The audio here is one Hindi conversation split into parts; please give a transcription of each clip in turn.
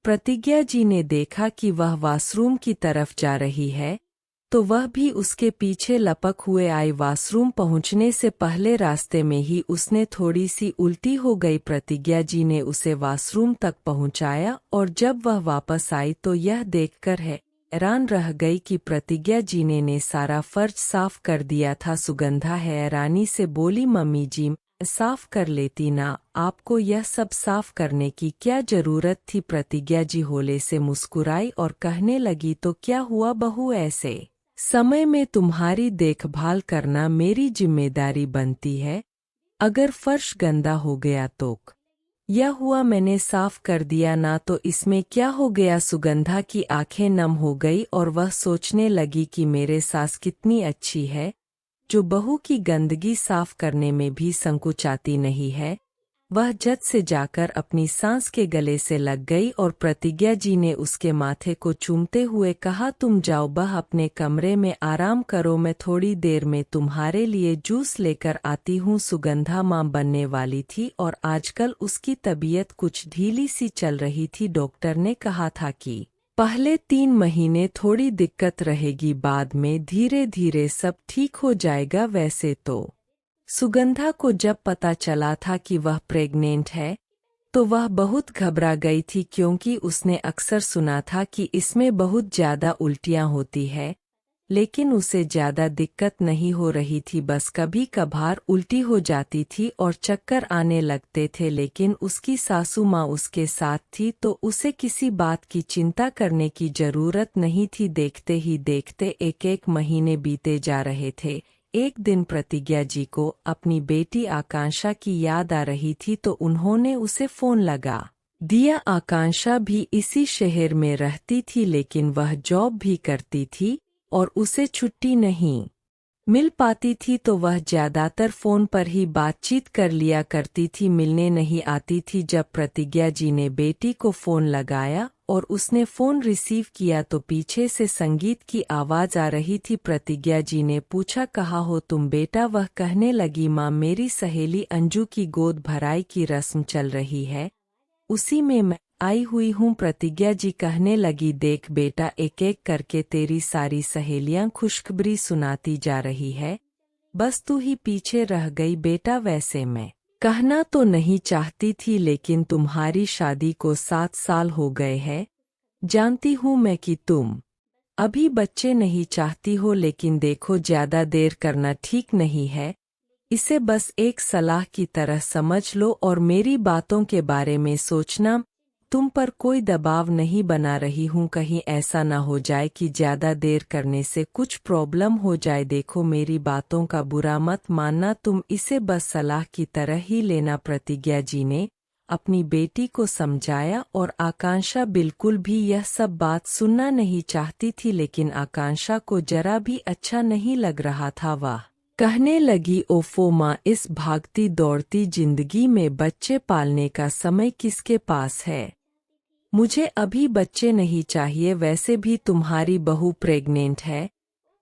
प्रतिज्ञा जी ने देखा कि वह वॉशरूम की तरफ जा रही है, तो वह भी उसके पीछे लपक हुए आई। वॉशरूम पहुंचने से पहले रास्ते में ही उसने थोड़ी सी उल्टी हो गई। प्रतिज्ञा जी ने उसे वॉशरूम तक पहुंचाया और जब वह वापस आई तो यह देखकर हैरान रह गई कि प्रतिज्ञा जी ने सारा फर्श साफ कर दिया था। सुगंधा हैरानी से बोली, मम्मी जी साफ कर लेती ना, आपको यह सब साफ करने की क्या जरूरत थी। प्रतिज्ञा जी होले से मुस्कुराई और कहने लगी, तो क्या हुआ बहू, ऐसे समय में तुम्हारी देखभाल करना मेरी जिम्मेदारी बनती है। अगर फर्श गंदा हो गया तो यह हुआ, मैंने साफ कर दिया ना, तो इसमें क्या हो गया। सुगंधा की आंखें नम हो गई और वह सोचने लगी कि मेरे सास कितनी अच्छी है, जो बहू की गंदगी साफ करने में भी संकुचाती नहीं है। वह झट से जाकर अपनी सास के गले से लग गई और प्रतिज्ञा जी ने उसके माथे को चूमते हुए कहा, तुम जाओ बह अपने कमरे में आराम करो, मैं थोड़ी देर में तुम्हारे लिए जूस लेकर आती हूँ। सुगंधा मां बनने वाली थी और आजकल उसकी तबीयत कुछ ढीली सी चल रही थी। डॉक्टर ने कहा था कि पहले 3 महीने थोड़ी दिक्कत रहेगी, बाद में धीरे धीरे सब ठीक हो जाएगा। वैसे तो सुगंधा को जब पता चला था कि वह प्रेग्नेंट है तो वह बहुत घबरा गई थी, क्योंकि उसने अक्सर सुना था कि इसमें बहुत ज़्यादा उल्टियाँ होती है, लेकिन उसे ज़्यादा दिक्कत नहीं हो रही थी। बस कभी कभार उल्टी हो जाती थी और चक्कर आने लगते थे, लेकिन उसकी सासू माँ उसके साथ थी तो उसे किसी बात की चिंता करने की जरूरत नहीं थी। देखते ही देखते 1-1 महीने बीते जा रहे थे। एक दिन प्रतिज्ञा जी को अपनी बेटी आकांक्षा की याद आ रही थी तो उन्होंने उसे फोन लगा दिया। आकांक्षा भी इसी शहर में रहती थी, लेकिन वह जॉब भी करती थी और उसे छुट्टी नहीं मिल पाती थी, तो वह ज्यादातर फोन पर ही बातचीत कर लिया करती थी, मिलने नहीं आती थी। जब प्रतिज्ञा जी ने बेटी को फोन लगाया और उसने फोन रिसीव किया तो पीछे से संगीत की आवाज आ रही थी। प्रतिज्ञा जी ने पूछा, कहाँ हो तुम बेटा। वह कहने लगी, माँ मेरी सहेली अंजू की गोद भराई की रस्म चल रही है, उसी में मैं आई हुई हूँ। प्रतिज्ञा जी कहने लगी, देख बेटा, एक एक करके तेरी सारी सहेलियां खुशखबरी सुनाती जा रही है, बस तू ही पीछे रह गई बेटा। वैसे मैं कहना तो नहीं चाहती थी, लेकिन तुम्हारी शादी को 7 साल हो गए हैं। जानती हूँ मैं कि तुम अभी बच्चे नहीं चाहती हो, लेकिन देखो ज्यादा देर करना ठीक नहीं है। इसे बस एक सलाह की तरह समझ लो और मेरी बातों के बारे में सोचना। तुम पर कोई दबाव नहीं बना रही हूँ, कहीं ऐसा ना हो जाए कि ज्यादा देर करने से कुछ प्रॉब्लम हो जाए। देखो मेरी बातों का बुरा मत मानना, तुम इसे बस सलाह की तरह ही लेना। प्रतिज्ञा जी ने अपनी बेटी को समझाया और आकांक्षा बिल्कुल भी यह सब बात सुनना नहीं चाहती थी, लेकिन आकांक्षा को जरा भी अच्छा नहीं लग रहा था। वाह कहने लगी, ओफो माँ, इस भागती दौड़ती जिंदगी में बच्चे पालने का समय किसके पास है। मुझे अभी बच्चे नहीं चाहिए। वैसे भी तुम्हारी बहू प्रेग्नेंट है,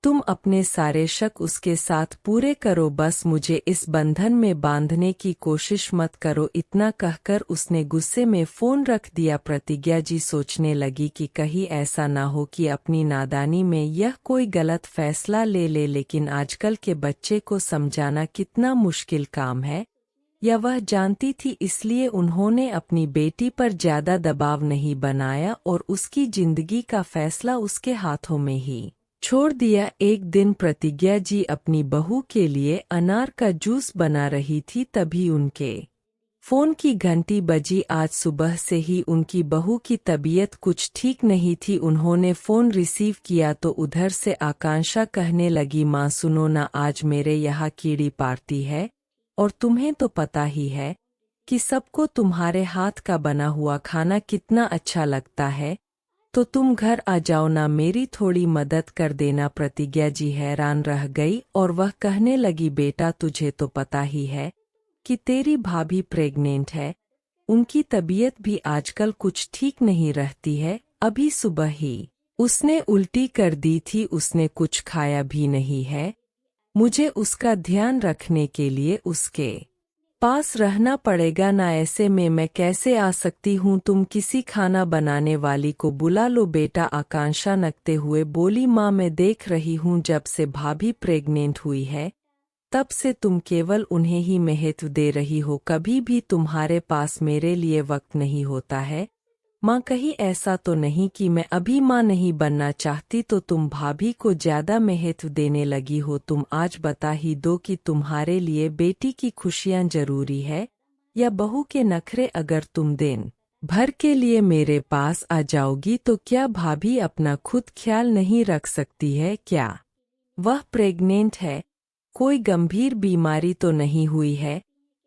तुम अपने सारे शक उसके साथ पूरे करो, बस मुझे इस बंधन में बांधने की कोशिश मत करो। इतना कहकर उसने गुस्से में फोन रख दिया। प्रतिज्ञा जी सोचने लगी कि कहीं ऐसा ना हो कि अपनी नादानी में यह कोई गलत फैसला ले ले, लेकिन आजकल के बच्चे को समझाना कितना मुश्किल काम है, या वह जानती थी, इसलिए उन्होंने अपनी बेटी पर ज्यादा दबाव नहीं बनाया और उसकी जिंदगी का फैसला उसके हाथों में ही छोड़ दिया। एक दिन प्रतिज्ञा जी अपनी बहू के लिए अनार का जूस बना रही थी, तभी उनके फोन की घंटी बजी। आज सुबह से ही उनकी बहू की तबीयत कुछ ठीक नहीं थी। उन्होंने फोन रिसीव किया तो उधर से आकांक्षा कहने लगी, माँ सुनो ना, आज मेरे यहाँ कीड़ी पार्टी है और तुम्हें तो पता ही है कि सबको तुम्हारे हाथ का बना हुआ खाना कितना अच्छा लगता है, तो तुम घर आ जाओ ना, मेरी थोड़ी मदद कर देना। प्रतिज्ञा जी हैरान रह गई और वह कहने लगी, बेटा तुझे तो पता ही है कि तेरी भाभी प्रेग्नेंट है, उनकी तबीयत भी आजकल कुछ ठीक नहीं रहती है। अभी सुबह ही उसने उल्टी कर दी थी, उसने कुछ खाया भी नहीं है। मुझे उसका ध्यान रखने के लिए उसके पास रहना पड़ेगा ना, ऐसे में मैं कैसे आ सकती हूँ? तुम किसी खाना बनाने वाली को बुला लो बेटा, आकांक्षा नकते हुए बोली। माँ, मैं देख रही हूँ जब से भाभी प्रेग्नेंट हुई है तब से तुम केवल उन्हें ही महत्व दे रही हो, कभी भी तुम्हारे पास मेरे लिए वक्त नहीं होता है। माँ, कहीं ऐसा तो नहीं कि मैं अभी माँ नहीं बनना चाहती तो तुम भाभी को ज्यादा महत्व देने लगी हो? तुम आज बता ही दो कि तुम्हारे लिए बेटी की खुशियाँ जरूरी है या बहू के नखरे? अगर तुम दिन भर के लिए मेरे पास आ जाओगी तो क्या भाभी अपना खुद ख्याल नहीं रख सकती है क्या? वह प्रेग्नेंट है, कोई गंभीर बीमारी तो नहीं हुई है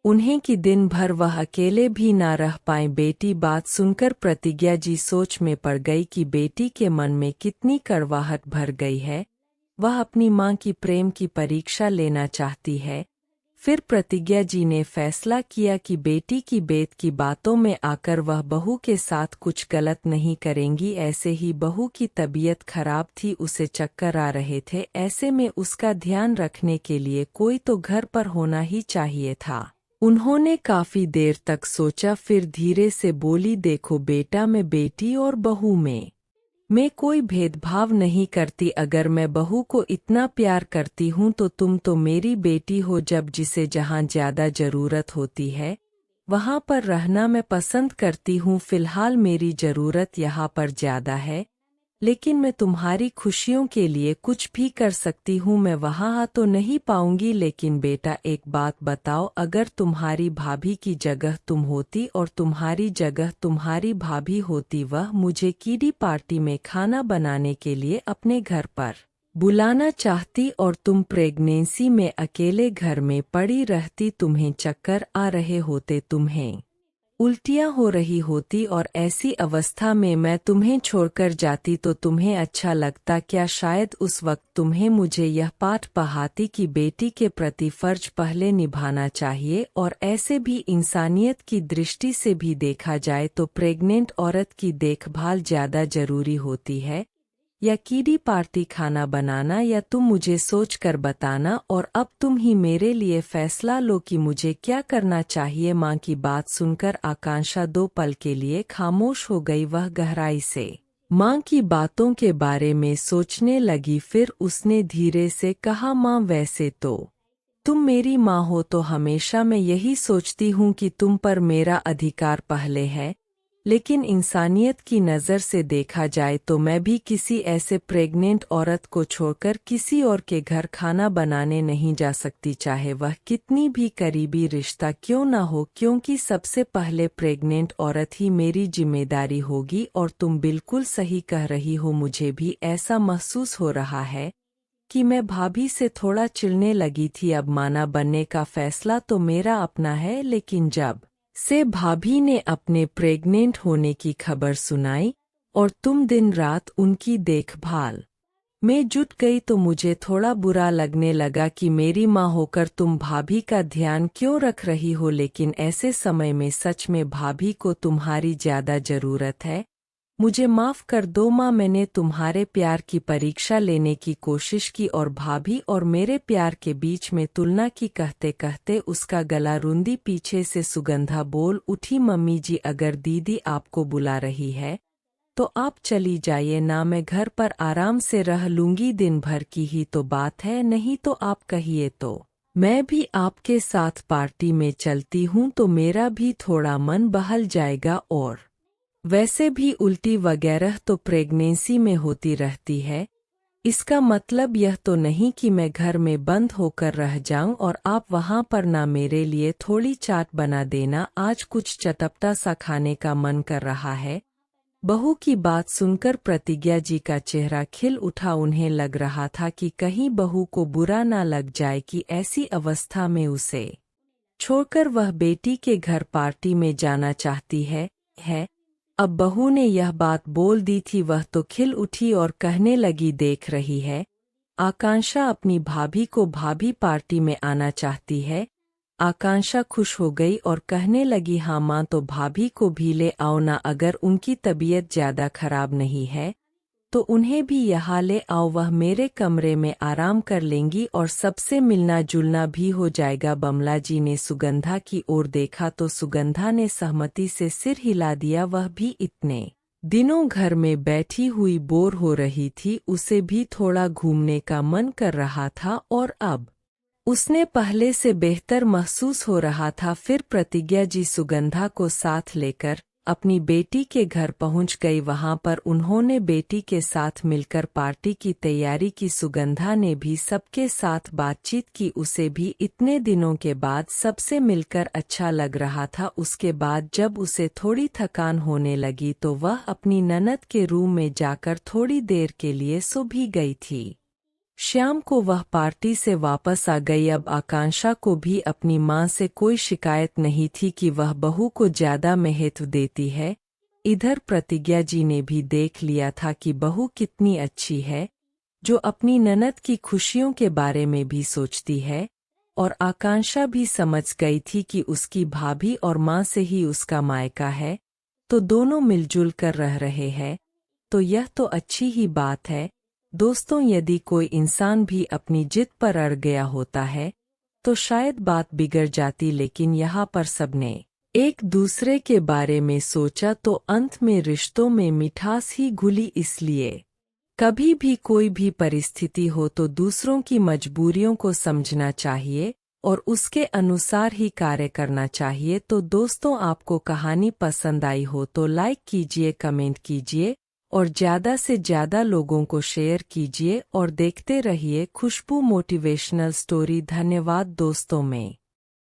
उन्हें कि दिन भर वह अकेले भी ना रह पाए? बेटी बात सुनकर प्रतिज्ञा जी सोच में पड़ गई कि बेटी के मन में कितनी कड़वाहट भर गई है। वह अपनी मां की प्रेम की परीक्षा लेना चाहती है। फिर प्रतिज्ञा जी ने फैसला किया कि बेटी की बेट की बातों में आकर वह बहू के साथ कुछ गलत नहीं करेंगी। ऐसे ही बहू की तबीयत खराब थी, उसे चक्कर आ रहे थे, ऐसे में उसका ध्यान रखने के लिए कोई तो घर पर होना ही चाहिए था। उन्होंने काफी देर तक सोचा, फिर धीरे से बोली, देखो बेटा, मैं बेटी और बहू में मैं कोई भेदभाव नहीं करती। अगर मैं बहू को इतना प्यार करती हूँ तो तुम तो मेरी बेटी हो। जब जिसे जहाँ ज्यादा जरूरत होती है वहाँ पर रहना मैं पसंद करती हूँ। फिलहाल मेरी जरूरत यहाँ पर ज्यादा है, लेकिन मैं तुम्हारी खुशियों के लिए कुछ भी कर सकती हूँ। मैं वहाँ तो नहीं पाऊंगी, लेकिन बेटा एक बात बताओ, अगर तुम्हारी भाभी की जगह तुम होती और तुम्हारी जगह तुम्हारी भाभी होती, वह मुझे किडी पार्टी में खाना बनाने के लिए अपने घर पर बुलाना चाहती और तुम प्रेगनेंसी में अकेले घर में पड़ी रहती, तुम्हें चक्कर आ रहे होते, तुम्हें उल्टियाँ हो रही होती और ऐसी अवस्था में मैं तुम्हें छोड़कर जाती तो तुम्हें अच्छा लगता क्या? शायद उस वक्त तुम्हें मुझे यह पाठ पढ़ाती कि बेटी के प्रति फर्ज पहले निभाना चाहिए, और ऐसे भी इंसानियत की दृष्टि से भी देखा जाए तो प्रेग्नेंट औरत की देखभाल ज़्यादा जरूरी होती है। या किडी पार्टी खाना बनाना, या तुम मुझे सोच कर बताना, और अब तुम ही मेरे लिए फैसला लो कि मुझे क्या करना चाहिए। माँ की बात सुनकर आकांक्षा 2 पल के लिए खामोश हो गई। वह गहराई से माँ की बातों के बारे में सोचने लगी। फिर उसने धीरे से कहा, माँ, वैसे तो तुम मेरी माँ हो तो हमेशा मैं यही सोचती हूँ कि तुम पर मेरा अधिकार पहले है, लेकिन इंसानियत की नज़र से देखा जाए तो मैं भी किसी ऐसे प्रेग्नेंट औरत को छोड़कर किसी और के घर खाना बनाने नहीं जा सकती, चाहे वह कितनी भी करीबी रिश्ता क्यों ना हो, क्योंकि सबसे पहले प्रेग्नेंट औरत ही मेरी जिम्मेदारी होगी। और तुम बिल्कुल सही कह रही हो, मुझे भी ऐसा महसूस हो रहा है कि मैं भाभी से थोड़ा चिढ़ने लगी थी। अब माना बनने का फैसला तो मेरा अपना है, लेकिन जब से भाभी ने अपने प्रेग्नेंट होने की खबर सुनाई और तुम दिन रात उनकी देखभाल में जुट गई तो मुझे थोड़ा बुरा लगने लगा कि मेरी माँ होकर तुम भाभी का ध्यान क्यों रख रही हो। लेकिन ऐसे समय में सच में भाभी को तुम्हारी ज्यादा जरूरत है। मुझे माफ कर दो माँ, मैंने तुम्हारे प्यार की परीक्षा लेने की कोशिश की और भाभी और मेरे प्यार के बीच में तुलना की। कहते कहते उसका गला रुंधी। पीछे से सुगंधा बोल उठी, मम्मी जी, अगर दीदी आपको बुला रही है तो आप चली जाइए ना, मैं घर पर आराम से रह लूंगी, दिन भर की ही तो बात है, नहीं तो आप कहिए तो मैं भी आपके साथ पार्टी में चलती हूँ तो मेरा भी थोड़ा मन बहल जाएगा। और वैसे भी उल्टी वगैरह तो प्रेगनेंसी में होती रहती है, इसका मतलब यह तो नहीं कि मैं घर में बंद होकर रह जाऊं और आप वहां पर ना मेरे लिए थोड़ी चाट बना देना, आज कुछ चटपटा सा खाने का मन कर रहा है। बहू की बात सुनकर प्रतिज्ञा जी का चेहरा खिल उठा। उन्हें लग रहा था कि कहीं बहू को बुरा ना लग जाए कि ऐसी अवस्था में उसे छोड़कर वह बेटी के घर पार्टी में जाना चाहती है। अब बहू ने यह बात बोल दी थी, वह तो खिल उठी और कहने लगी, देख रही है, आकांक्षा अपनी भाभी को भाभी पार्टी में आना चाहती है। आकांक्षा खुश हो गई और कहने लगी, हाँ माँ, तो भाभी को भी ले आओ ना, अगर उनकी तबीयत ज्यादा खराब नहीं है तो उन्हें भी यहाँ ले आओ, वह मेरे कमरे में आराम कर लेंगी और सबसे मिलना जुलना भी हो जाएगा। बमला जी ने सुगंधा की ओर देखा तो सुगंधा ने सहमति से सिर हिला दिया। वह भी इतने दिनों घर में बैठी हुई बोर हो रही थी, उसे भी थोड़ा घूमने का मन कर रहा था और अब उसने पहले से बेहतर महसूस हो रहा था। फिर प्रतिज्ञा जी सुगंधा को साथ लेकर अपनी बेटी के घर पहुंच गई। वहां पर उन्होंने बेटी के साथ मिलकर पार्टी की तैयारी की। सुगंधा ने भी सबके साथ बातचीत की, उसे भी इतने दिनों के बाद सबसे मिलकर अच्छा लग रहा था। उसके बाद जब उसे थोड़ी थकान होने लगी तो वह अपनी ननद के रूम में जाकर थोड़ी देर के लिए सो भी गई थी। शाम को वह पार्टी से वापस आ गई। अब आकांक्षा को भी अपनी मां से कोई शिकायत नहीं थी कि वह बहू को ज्यादा महत्व देती है। इधर प्रतिज्ञा जी ने भी देख लिया था कि बहू कितनी अच्छी है, जो अपनी ननद की खुशियों के बारे में भी सोचती है, और आकांक्षा भी समझ गई थी कि उसकी भाभी और मां से ही उसका मायका है, तो दोनों मिलजुल कर रह रहे हैं, तो यह तो अच्छी ही बात है। दोस्तों, यदि कोई इंसान भी अपनी जिद पर अड़ गया होता है तो शायद बात बिगड़ जाती, लेकिन यहाँ पर सबने एक दूसरे के बारे में सोचा तो अंत में रिश्तों में मिठास ही घुली। इसलिए कभी भी कोई भी परिस्थिति हो तो दूसरों की मजबूरियों को समझना चाहिए और उसके अनुसार ही कार्य करना चाहिए। तो दोस्तों, आपको कहानी पसंद आई हो तो लाइक कीजिए, कमेंट कीजिए और ज़्यादा से ज़्यादा लोगों को शेयर कीजिए और देखते रहिए खुशबू मोटिवेशनल स्टोरी। धन्यवाद दोस्तों में।